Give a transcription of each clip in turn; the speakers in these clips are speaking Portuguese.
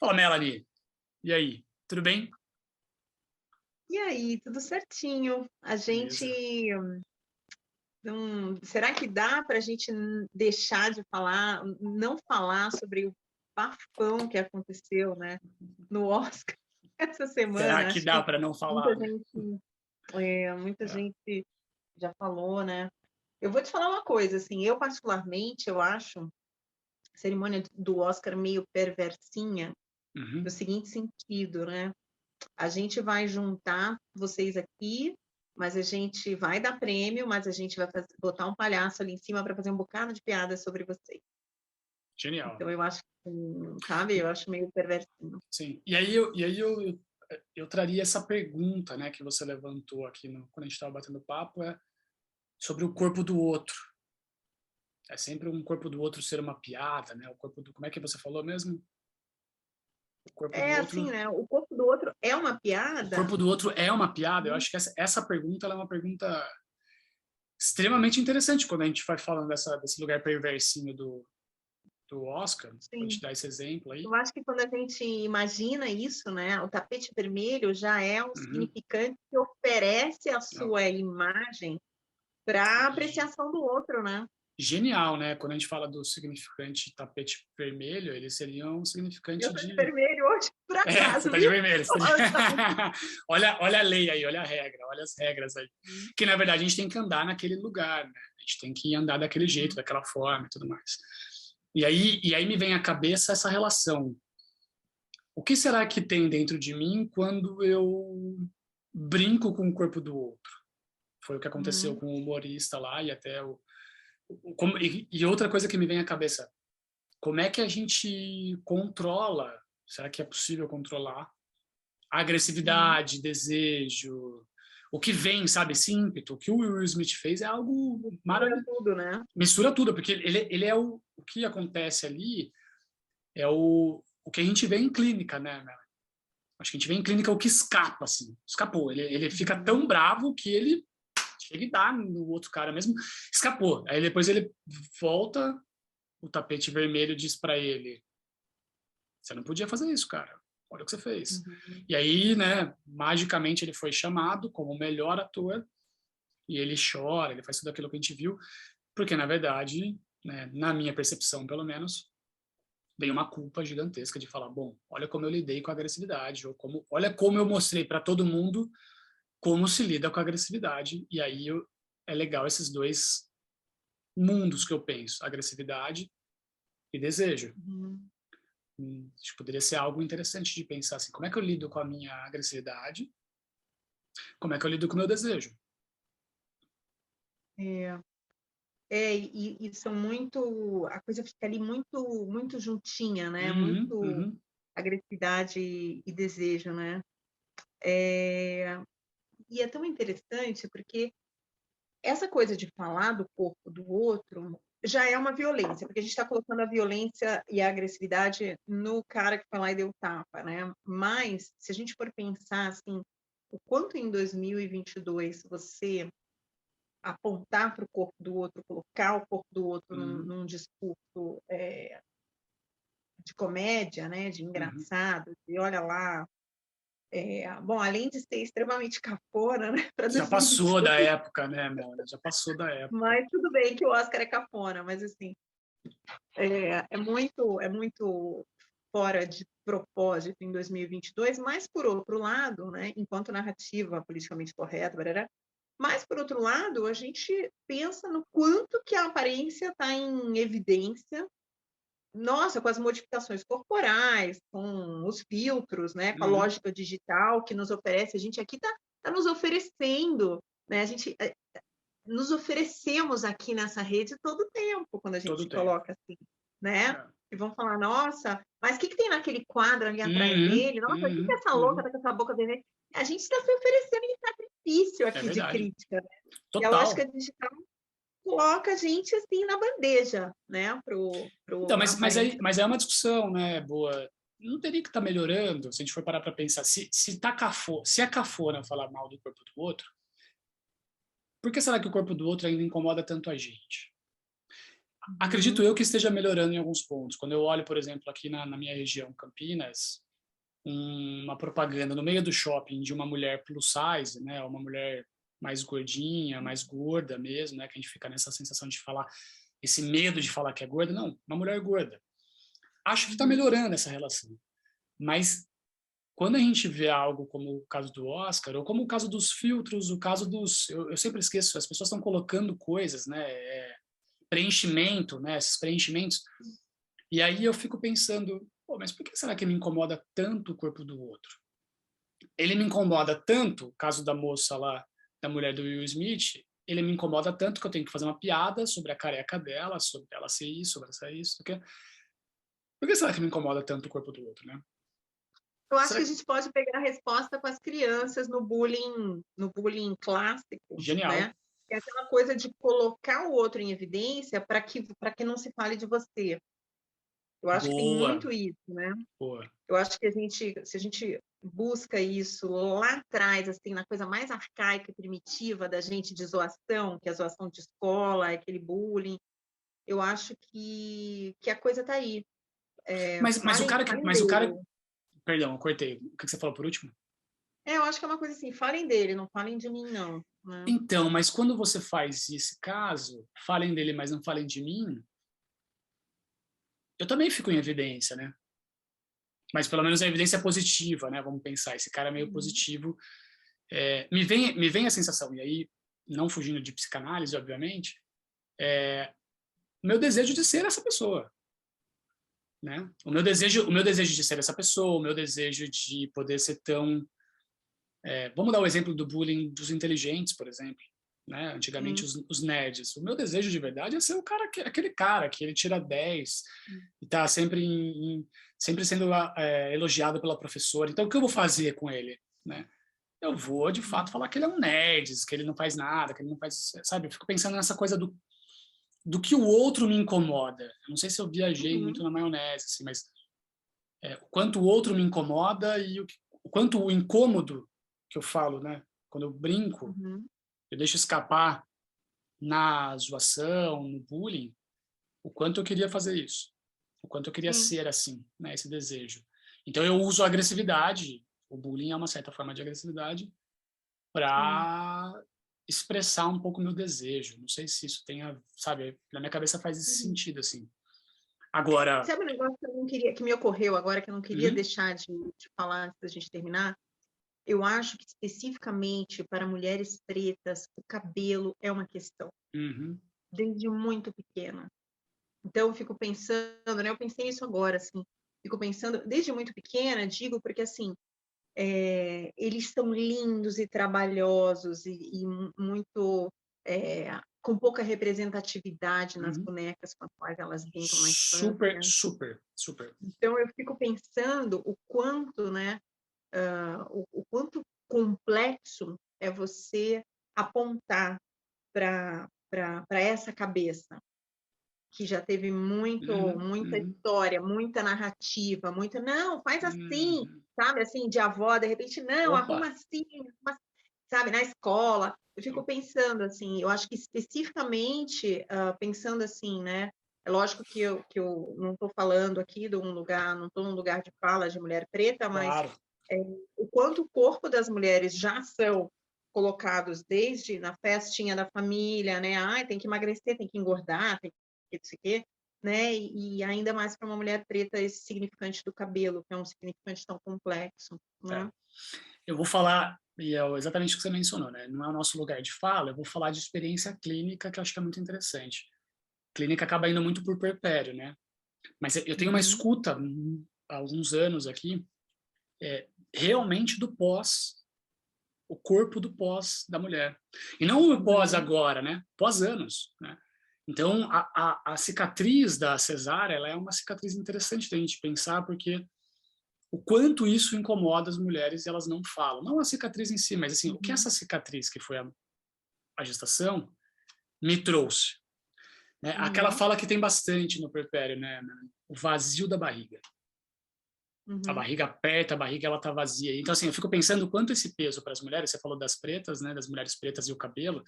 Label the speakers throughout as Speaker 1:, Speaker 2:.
Speaker 1: Fala, Melanie. E aí, tudo bem?
Speaker 2: E aí, tudo certinho. A gente
Speaker 1: Beleza.
Speaker 2: não, será que dá para a gente deixar de falar, não falar sobre o bafão que aconteceu, né, no Oscar essa
Speaker 1: Será
Speaker 2: semana?
Speaker 1: que
Speaker 2: Acho
Speaker 1: dá
Speaker 2: que
Speaker 1: para não
Speaker 2: muita
Speaker 1: falar, né?
Speaker 2: gente, muita
Speaker 1: É.
Speaker 2: gente já falou, né? Eu vou te falar uma coisa, assim, eu particularmente, eu acho a cerimônia do Oscar meio perversinha, no
Speaker 1: Uhum.
Speaker 2: seguinte sentido, né? A gente vai juntar vocês aqui, mas a gente vai dar prêmio, mas a gente vai botar um palhaço ali em cima para fazer um bocado de piadas sobre vocês.
Speaker 1: Genial.
Speaker 2: Então eu acho, sabe, eu acho meio perversinho.
Speaker 1: Sim. E aí eu traria essa pergunta, né, que você levantou aqui quando a gente estava batendo papo, sobre o corpo do outro. É sempre um corpo do outro ser uma piada, né? Como é que você falou mesmo? O corpo do
Speaker 2: É assim,
Speaker 1: outro.
Speaker 2: né? O corpo do outro é uma
Speaker 1: O
Speaker 2: piada.
Speaker 1: corpo do outro é uma piada. Eu acho que essa pergunta ela é uma pergunta extremamente interessante quando a gente vai falando desse lugar perversinho do Oscar. Vou te
Speaker 2: Sim.
Speaker 1: dar esse exemplo aí.
Speaker 2: Eu acho que quando a gente imagina isso, né? O tapete vermelho já é um
Speaker 1: Uhum.
Speaker 2: significante que oferece a
Speaker 1: Não.
Speaker 2: sua imagem para apreciação do outro, né?
Speaker 1: Genial, né? Quando a gente fala do significante tapete vermelho, ele seria um
Speaker 2: Eu
Speaker 1: significante
Speaker 2: tô de
Speaker 1: de.
Speaker 2: vermelho hoje, por
Speaker 1: É, você
Speaker 2: acaso,
Speaker 1: tá de
Speaker 2: viu?
Speaker 1: vermelho. Olha a lei aí, olha a regra, olha as regras aí. Que na verdade a gente tem que andar naquele lugar, né? A gente tem que andar daquele jeito, daquela forma e tudo mais. E aí me vem à cabeça essa relação. O que será que tem dentro de mim quando eu brinco com o corpo do outro? Foi o que aconteceu
Speaker 2: Uhum.
Speaker 1: com o humorista lá e até e outra coisa que me vem à cabeça, como é que a gente controla? Será que é possível controlar a
Speaker 2: Uhum.
Speaker 1: agressividade, desejo, o que vem, sabe, esse ímpeto? O que o Will Smith fez é algo
Speaker 2: Mistura
Speaker 1: maravilhoso.
Speaker 2: tudo, né?
Speaker 1: Mistura tudo, porque ele é o que acontece ali é o que a gente vê em clínica, né? Acho que a gente vê em clínica o que escapa, assim, escapou. Ele fica
Speaker 2: Uhum.
Speaker 1: tão bravo que ele chega e dá no outro cara mesmo, escapou. Aí depois ele volta, o tapete vermelho diz para ele: você não podia fazer isso, cara. Olha o que você fez.
Speaker 2: Uhum.
Speaker 1: E aí, né, magicamente ele foi chamado como o melhor ator e ele chora, ele faz tudo aquilo que a gente viu, porque na verdade, né, na minha percepção, pelo menos, vem uma culpa gigantesca de falar, bom, olha como eu lidei com a agressividade, olha como eu mostrei para todo mundo como se lida com a agressividade. E aí é legal esses dois mundos que eu penso, agressividade e desejo.
Speaker 2: Uhum.
Speaker 1: Acho que poderia ser algo interessante de pensar assim, como é que eu lido com a minha agressividade, como é que eu lido com o meu desejo.
Speaker 2: É, e são muito, a coisa fica ali muito, muito juntinha, né?
Speaker 1: Uhum,
Speaker 2: Muito
Speaker 1: uhum,
Speaker 2: agressividade e desejo, né? É, e é tão interessante porque essa coisa de falar do corpo do outro já é uma violência, porque a gente está colocando a violência e a agressividade no cara que foi lá e deu tapa, né? Mas, se a gente for pensar, assim, o quanto em 2022 você apontar para o corpo do outro, colocar o corpo do outro
Speaker 1: uhum,
Speaker 2: num discurso de comédia, né, de
Speaker 1: uhum.
Speaker 2: engraçado, e olha lá, bom, além de ser extremamente cafona, né, para
Speaker 1: Já passou
Speaker 2: 2022,
Speaker 1: da época, né, Melanie? Já passou da época.
Speaker 2: mas tudo bem que o Oscar é cafona, mas assim, é muito fora de propósito em 2022, mas por outro lado, né, enquanto narrativa politicamente correta, barará, mas por outro lado, a gente pensa no quanto que a aparência está em evidência, nossa, com as modificações corporais, com os filtros, né, com a
Speaker 1: Uhum.
Speaker 2: lógica digital que nos oferece, a gente aqui está nos oferecendo, né, a gente nos oferecemos aqui nessa rede todo o tempo, quando a gente
Speaker 1: Todo o
Speaker 2: se
Speaker 1: tempo.
Speaker 2: coloca assim, né?
Speaker 1: É.
Speaker 2: E vão falar, nossa, mas o que tem naquele quadro ali atrás
Speaker 1: Uhum,
Speaker 2: dele? Nossa, o que
Speaker 1: uhum,
Speaker 2: essa louca
Speaker 1: uhum.
Speaker 2: tá com essa boca vermelha? A gente está se oferecendo em sacrifício
Speaker 1: É
Speaker 2: aqui de
Speaker 1: verdade.
Speaker 2: crítica, né? E a lógica
Speaker 1: Total.
Speaker 2: digital coloca a gente assim na bandeja, né?
Speaker 1: Então,
Speaker 2: Pro
Speaker 1: mas
Speaker 2: aparência.
Speaker 1: mas é uma discussão, né, boa. Não teria que estar melhorando se a gente for parar para pensar. Se é cafona falar mal do corpo do outro, por que será que o corpo do outro ainda incomoda tanto a gente? acredito eu que esteja melhorando em alguns pontos. Quando eu olho, por exemplo, aqui na minha região, Campinas, uma propaganda no meio do shopping de uma mulher plus size, né, uma mulher mais gordinha, mais gorda mesmo, né, que a gente fica nessa sensação de falar, esse medo de falar que é gorda, não, uma mulher gorda. Acho que está melhorando essa relação. Mas quando a gente vê algo como o caso do Oscar, ou como o caso dos filtros, o caso dos... Eu sempre esqueço, as pessoas estão colocando coisas, né, preenchimento, né, esses preenchimentos, e aí eu fico pensando, pô, mas por que será que me incomoda tanto o corpo do outro? Ele me incomoda tanto, o caso da moça lá, da mulher do Will Smith, ele me incomoda tanto que eu tenho que fazer uma piada sobre a careca dela, sobre ela ser isso, sobre ela ser isso, porque... Por que será que me incomoda tanto o corpo do outro, né?
Speaker 2: Eu acho
Speaker 1: Será
Speaker 2: que a
Speaker 1: que...
Speaker 2: gente pode pegar a resposta com as crianças no bullying clássico,
Speaker 1: Genial.
Speaker 2: né? É aquela coisa de colocar o outro em evidência para que não se fale de você. Eu acho que tem
Speaker 1: Boa,
Speaker 2: muito isso, né?
Speaker 1: boa.
Speaker 2: Eu acho que se a gente busca isso lá atrás, assim, na coisa mais arcaica e primitiva da gente de zoação, que é a zoação de escola, aquele bullying, eu acho que a coisa está aí.
Speaker 1: Mas o cara...
Speaker 2: Dele.
Speaker 1: Perdão, eu cortei. O que você falou por último?
Speaker 2: Eu acho que é uma coisa assim, falem dele, não falem de mim, não. Né?
Speaker 1: Então, mas quando você faz esse caso, falem dele, mas não falem de mim, eu também fico em evidência, né? Mas pelo menos a evidência é positiva, né? Vamos pensar, esse cara é meio positivo. Me vem a sensação, e aí, não fugindo de psicanálise, obviamente, meu desejo de ser essa pessoa, né? O meu desejo de ser essa pessoa, o meu desejo de poder ser tão... vamos dar o exemplo do bullying dos inteligentes, por exemplo. Né? Antigamente, os nerds. O meu desejo de verdade é ser o cara, aquele cara que ele tira 10 e está sempre, sempre sendo elogiado pela professora. Então, o que eu vou fazer com ele? Né? Eu vou, de fato, falar que ele é um nerd, que ele não faz nada, que ele não faz... Sabe? Eu fico pensando nessa coisa do que o outro me incomoda. Eu não sei se eu viajei muito na maionese, assim, mas o quanto o outro me incomoda e o quanto o incômodo que eu falo, né? Quando eu brinco, eu deixo escapar na zoação, no bullying, o quanto eu queria fazer isso, o quanto eu queria ser assim, né, esse desejo. Então eu uso a agressividade, o bullying é uma certa forma de agressividade, para expressar um pouco o meu desejo. Não sei se isso tenha, sabe, na minha cabeça faz esse sentido, assim. Agora...
Speaker 2: Sabe um negócio que eu não queria, que me ocorreu agora, que eu não queria deixar de falar antes da gente terminar? Eu acho que especificamente para mulheres pretas, o cabelo é uma questão, desde muito pequena. Então, eu fico pensando, né? Eu pensei nisso agora, assim. Fico pensando, desde muito pequena, digo, porque, assim, eles são lindos e trabalhosos e muito... com pouca representatividade nas bonecas com as quais elas brincam na
Speaker 1: Super,
Speaker 2: infância.
Speaker 1: super, super.
Speaker 2: Então, eu fico pensando o quanto, né? O quanto complexo é você apontar para essa cabeça que já teve muita história, muita narrativa, muito não, faz assim, sabe, assim, de avó, de repente, não, arruma assim, sabe, na escola. Eu fico pensando assim, eu acho que especificamente pensando assim, né? É lógico que eu não estou falando aqui de um lugar, não estou num lugar de fala de mulher preta, mas
Speaker 1: Claro.
Speaker 2: O quanto o corpo das mulheres já são colocados desde na festinha da família, né? Ai, tem que emagrecer, tem que engordar, tem que não sei o quê, né? E ainda mais para uma mulher preta, esse significante do cabelo, que é um significante tão complexo, né?
Speaker 1: Eu vou falar, e é exatamente o que você mencionou, né? Não é o nosso lugar de fala, eu vou falar de experiência clínica, que eu acho que é muito interessante. Clínica acaba indo muito por perpério, né? Mas eu tenho uma escuta há alguns anos aqui, realmente do pós, o corpo do pós da mulher. E não o pós agora, né? Pós anos, né? Então, a cicatriz da cesárea, ela é uma cicatriz interessante da gente pensar, porque o quanto isso incomoda as mulheres e elas não falam. Não a cicatriz em si, mas assim, o que essa cicatriz, que foi a gestação, me trouxe. Né? Aquela fala que tem bastante no puerpério, né? O vazio da barriga. A barriga aperta, a barriga ela tá vazia. Então, assim, eu fico pensando o quanto esse peso para as mulheres, você falou das pretas, né? Das mulheres pretas e o cabelo,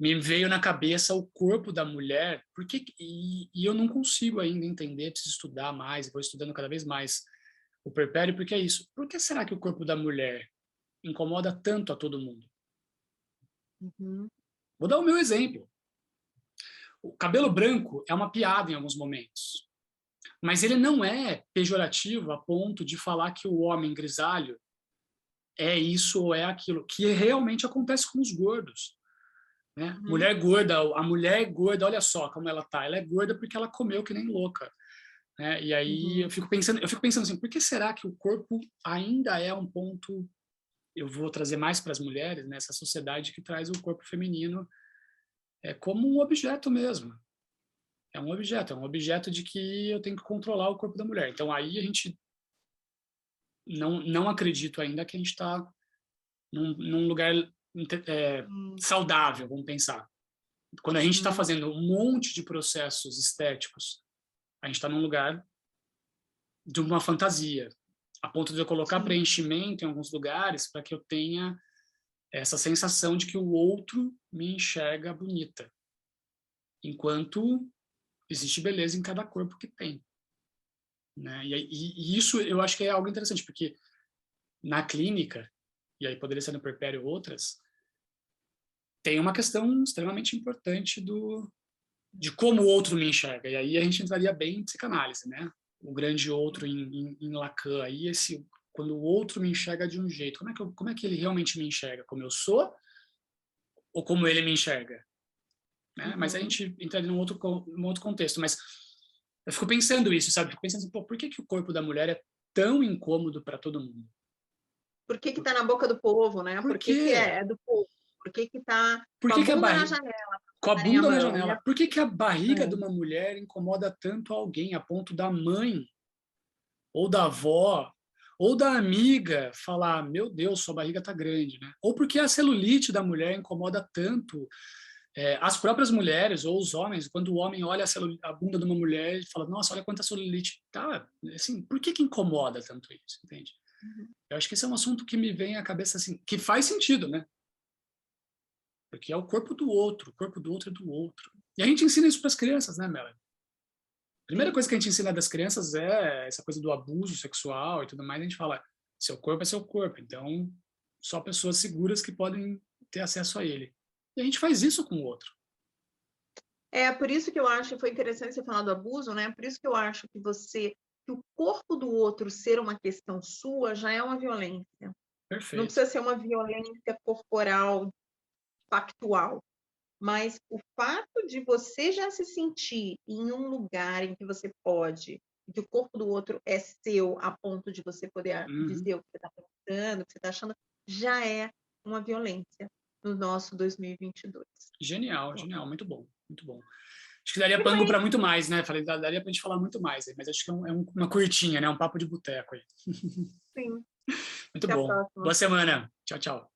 Speaker 1: me veio na cabeça o corpo da mulher, e eu não consigo ainda entender, preciso estudar mais, vou estudando cada vez mais o puerpério, porque é isso. Por que será que o corpo da mulher incomoda tanto a todo mundo?
Speaker 2: Uhum.
Speaker 1: Vou dar o meu exemplo. O cabelo branco é uma piada em alguns momentos, mas ele não é pejorativo a ponto de falar que o homem grisalho é isso ou é aquilo, que realmente acontece com os gordos. Né?
Speaker 2: Uhum.
Speaker 1: Mulher gorda, a mulher gorda, olha só como ela tá. Ela é gorda porque ela comeu que nem louca. Né? E aí
Speaker 2: Uhum.
Speaker 1: eu fico pensando assim, por que será que o corpo ainda é um ponto? Eu vou trazer mais para as mulheres nessa sociedade que traz o corpo feminino como um objeto mesmo. É um objeto de que eu tenho que controlar o corpo da mulher. Então aí a gente não acredito ainda que a gente está num lugar
Speaker 2: Uhum.
Speaker 1: saudável, vamos pensar. Quando a gente está
Speaker 2: Uhum.
Speaker 1: fazendo um monte de processos estéticos, a gente está num lugar de uma fantasia, a ponto de eu colocar
Speaker 2: Sim.
Speaker 1: preenchimento em alguns lugares para que eu tenha essa sensação de que o outro me enxerga bonita, enquanto existe beleza em cada corpo que tem. Né? E isso eu acho que é algo interessante, porque na clínica, e aí poderia ser no puerpério outras, tem uma questão extremamente importante de como o outro me enxerga. E aí a gente entraria bem em psicanálise, né? O grande outro em Lacan. Aí quando o outro me enxerga de um jeito, como é que ele realmente me enxerga? Como eu sou ou como ele me enxerga? Né? Mas a
Speaker 2: Uhum.
Speaker 1: gente entraria num outro contexto. Mas eu fico pensando isso, sabe? Fico pensando assim, pô, por que o corpo da mulher é tão incômodo para todo mundo?
Speaker 2: Por que que tá na boca do povo, né?
Speaker 1: Por
Speaker 2: Por que que
Speaker 1: quê?
Speaker 2: é do povo? Por que que tá
Speaker 1: Por
Speaker 2: com a
Speaker 1: que a
Speaker 2: bunda na
Speaker 1: barriga
Speaker 2: janela pra
Speaker 1: com a
Speaker 2: passarem a
Speaker 1: bunda na
Speaker 2: mão, né?
Speaker 1: janela? Por que a barriga de
Speaker 2: É.
Speaker 1: uma mulher incomoda tanto alguém a ponto da mãe ou da avó, ou da amiga falar, meu Deus, sua barriga tá grande, né? Ou porque a celulite da mulher incomoda tanto as próprias mulheres ou os homens, quando o homem olha a bunda de uma mulher e fala, nossa, olha quanta celulite. Tá, assim, por que incomoda tanto isso, entende?
Speaker 2: Uhum.
Speaker 1: Eu acho que esse é um assunto que me vem à cabeça, assim, que faz sentido, né? Porque é o corpo do outro, o corpo do outro é do outro. E a gente ensina isso para as crianças, né, Melanie? A primeira
Speaker 2: Sim.
Speaker 1: coisa que a gente ensina das crianças é essa coisa do abuso sexual e tudo mais. A gente fala, seu corpo é seu corpo, então só pessoas seguras que podem ter acesso a ele. E a gente faz isso com o outro.
Speaker 2: É por isso que eu acho que foi interessante você falar do abuso, né? Por isso que eu acho que o corpo do outro ser uma questão sua já é uma violência. Não
Speaker 1: Perfeito.
Speaker 2: precisa ser uma violência corporal, factual, mas o fato de você já se sentir em um lugar em que você pode, que o corpo do outro é seu, a ponto de você poder
Speaker 1: Uhum.
Speaker 2: dizer o que você está pensando, o que você está achando, já é uma violência no nosso 2022.
Speaker 1: Genial, genial, muito bom, muito bom. Acho que daria
Speaker 2: E
Speaker 1: pano
Speaker 2: foi
Speaker 1: para muito mais, né? Falei, daria para a gente falar muito mais, mas acho que uma curtinha, né? Um papo de boteco aí.
Speaker 2: sim.
Speaker 1: Muito
Speaker 2: Até a
Speaker 1: bom.
Speaker 2: próxima.
Speaker 1: Boa semana. Tchau, tchau.